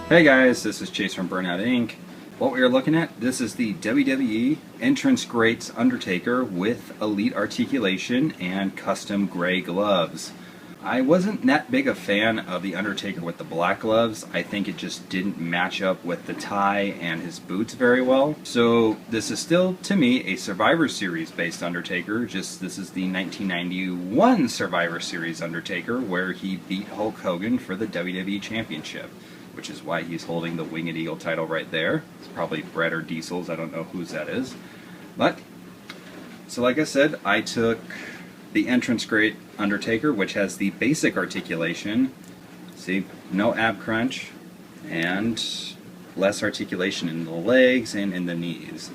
Hey guys, this is Chase from Burnout Inc. What we are looking at, this is the WWE Entrance Greats Undertaker with Elite Articulation and custom gray gloves. I wasn't that big a fan of the Undertaker with the black gloves. I think it just didn't match up with the tie and his boots very well. So this is still, to me, a Survivor Series based Undertaker. Just this is the 1991 Survivor Series Undertaker where he beat Hulk Hogan for the WWE Championship, which is why he's holding the Winged Eagle title right there. It's probably Brett or Diesel's, I don't know whose that is. But, so like I said, I took the Entrance Great Undertaker, which has the basic articulation. See, no ab crunch, and less articulation in the legs and in the knees.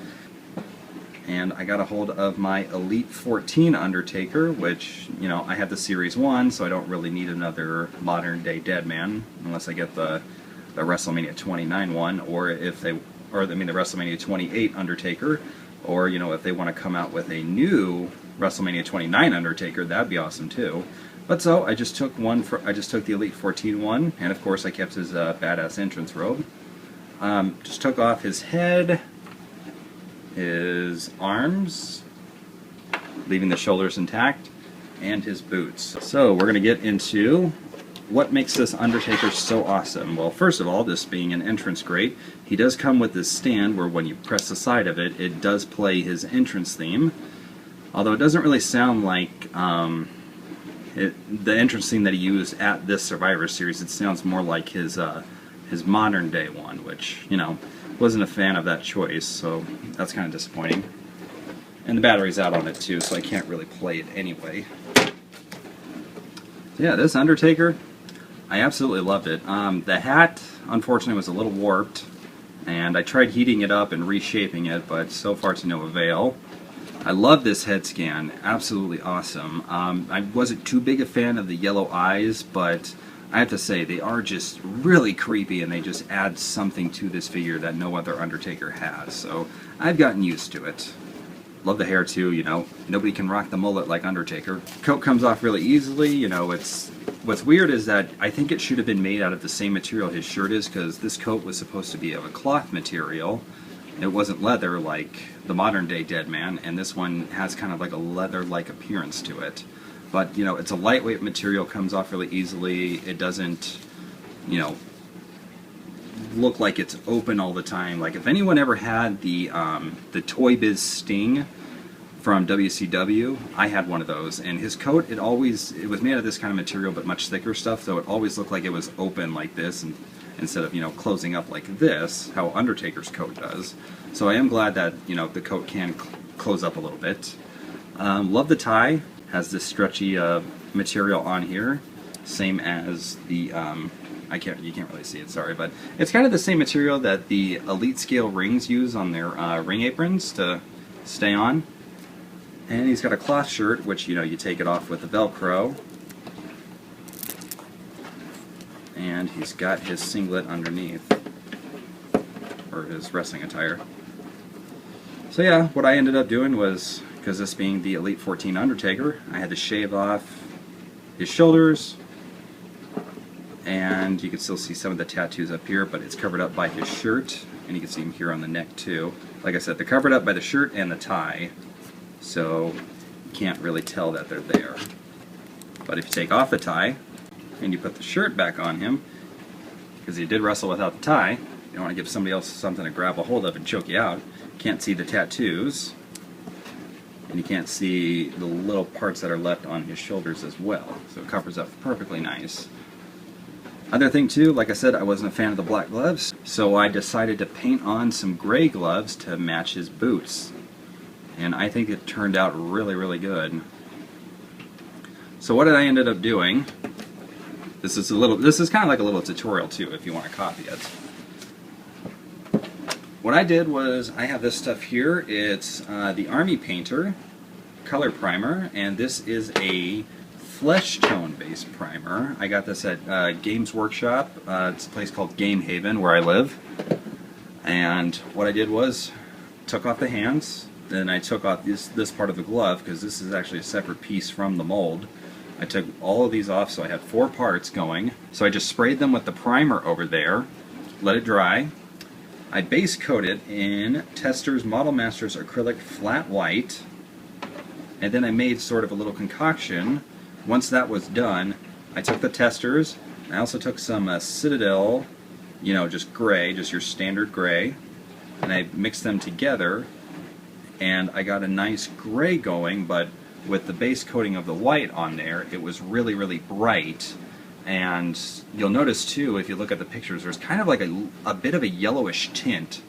And I got a hold of my Elite 14 Undertaker, which, you know, I have the Series 1, so I don't really need another modern day dead man, unless I get the WrestleMania 29 one, or the WrestleMania 28 Undertaker, or, you know, if they want to come out with a new WrestleMania 29 Undertaker, that'd be awesome too. But so I just took the Elite 14 one, and of course I kept his badass entrance robe. Just took off his head, his arms, leaving the shoulders intact, and his boots. So we're gonna get into what makes this Undertaker so awesome. Well, first of all, this being an entrance great, he does come with this stand where when you press the side of it, it does play his entrance theme. Although it doesn't really sound like the entrance theme that he used at this Survivor Series. It sounds more like his modern day one, which, you know, wasn't a fan of that choice, so that's kind of disappointing. And the battery's out on it too, so I can't really play it anyway. So yeah, this Undertaker, I absolutely loved it. The hat, unfortunately, was a little warped, and I tried heating it up and reshaping it, but so far to no avail. I love this head scan, absolutely awesome. I wasn't too big a fan of the yellow eyes, but I have to say, they are just really creepy, and they just add something to this figure that no other Undertaker has, so I've gotten used to it. Love the hair too, you know, nobody can rock the mullet like Undertaker. Coat comes off really easily, you know, what's weird is that I think it should have been made out of the same material his shirt is, because this coat was supposed to be of a cloth material. It wasn't leather like the modern day dead man, and this one has kind of like a leather-like appearance to it. But, you know, it's a lightweight material, comes off really easily. It doesn't, you know, look like it's open all the time. Like, if anyone ever had the Toy Biz Sting from WCW, I had one of those, and his coat, it was made of this kind of material but much thicker stuff, so it always looked like it was open like this, and instead of, you know, closing up like this, how Undertaker's coat does. So I am glad that, you know, the coat can close up a little bit. Love the tie. Has this stretchy material on here, same as the you can't really see it, sorry, but it's kind of the same material that the Elite Scale rings use on their ring aprons to stay on. And he's got a cloth shirt, which, you know, you take it off with the Velcro. And he's got his singlet underneath, or his wrestling attire. So yeah, what I ended up doing was, because this being the Elite 14 Undertaker, I had to shave off his shoulders, and you can still see some of the tattoos up here, but it's covered up by his shirt, and you can see them here on the neck too. Like I said, they're covered up by the shirt and the tie, so you can't really tell that they're there. But if you take off the tie, and you put the shirt back on him, because he did wrestle without the tie, you don't want to give somebody else something to grab a hold of and choke you out. You can't see the tattoos, and you can't see the little parts that are left on his shoulders as well, so it covers up perfectly nice. Other thing too, like I said, I wasn't a fan of the black gloves, so I decided to paint on some gray gloves to match his boots, and I think it turned out really, really good. So what did I ended up doing? This is kind of like a little tutorial too, if you want to copy it. What I did was, I have this stuff here. It's the Army Painter color primer, and this is a flesh tone based primer. I got this at Games Workshop. It's a place called Game Haven where I live. And what I did was, took off the hands, then I took off this part of the glove, because this is actually a separate piece from the mold. I took all of these off, so I had 4 parts going. So I just sprayed them with the primer over there, let it dry. I base coat it in Testors Model Masters Acrylic Flat White, and then I made sort of a little concoction. Once that was done, I took the Testors, I also took some Citadel, you know, just gray, just your standard gray, and I mixed them together, and I got a nice gray going, but with the base coating of the white on there, it was really, really bright. And you'll notice too, if you look at the pictures, there's kind of like a bit of a yellowish tint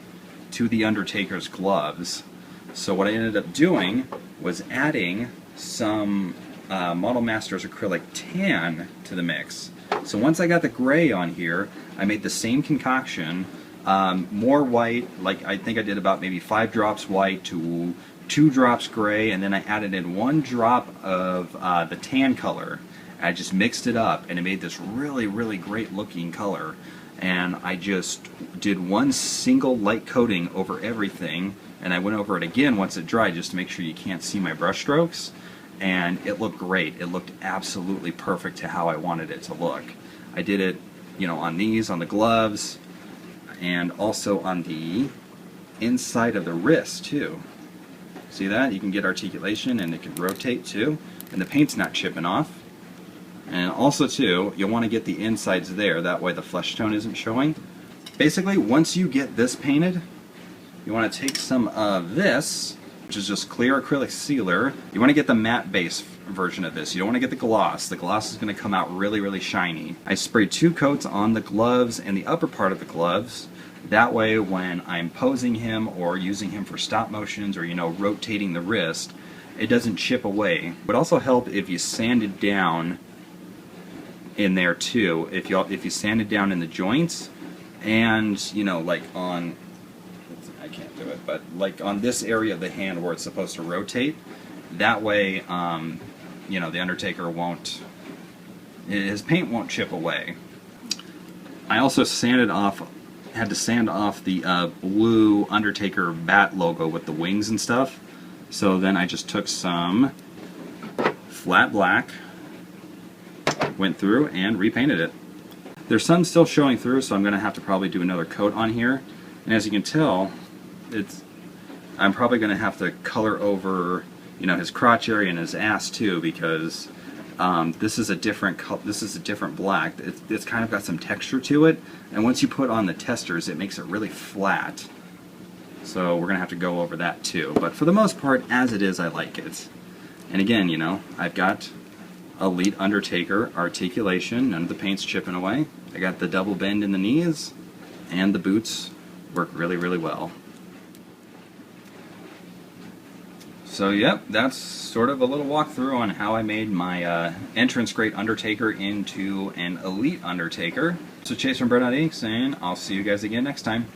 to the Undertaker's gloves. So what I ended up doing was adding some Model Masters Acrylic Tan to the mix. So once I got the gray on here, I made the same concoction, more white, like I think I did about maybe 5 drops white to 2 drops gray, and then I added in 1 drop of the tan color. I just mixed it up, and it made this really, really great looking color. And I just did one single light coating over everything, and I went over it again once it dried just to make sure you can't see my brush strokes. And it looked great. It looked absolutely perfect to how I wanted it to look. I did it, you know, on these, on the gloves, and also on the inside of the wrist too. See that? You can get articulation, and it can rotate too, and the paint's not chipping off. And also too, you'll want to get the insides there, that way the flesh tone isn't showing. Basically, once you get this painted, you want to take some of this, which is just clear acrylic sealer. You want to get the matte base version of this. You don't want to get the gloss. The gloss is going to come out really, really shiny. I sprayed 2 coats on the gloves and the upper part of the gloves. That way, when I'm posing him or using him for stop motions or, you know, rotating the wrist, it doesn't chip away. It would also help if you sanded down in there too, if you sanded down in the joints, and, you know, like on, I can't do it, but like on this area of the hand where it's supposed to rotate, that way, you know, the Undertaker won't, his paint won't chip away. I also sanded off, had to sand off the blue Undertaker bat logo with the wings and stuff, so then I just took some flat black, went through and repainted it. There's some still showing through, so I'm going to have to probably do another coat on here. And as you can tell, I'm probably going to have to color over, you know, his crotch area and his ass too, because this is a different black. It's kind of got some texture to it, and once you put on the Testors, it makes it really flat. So we're going to have to go over that too. But for the most part, as it is, I like it. And again, you know, I've got Elite Undertaker articulation, none of the paint's chipping away. I got the double bend in the knees, and the boots work really, really well. So yep, that's sort of a little walkthrough on how I made my Entrance Great Undertaker into an Elite Undertaker. So Chase from BurnoutInc saying, I'll see you guys again next time.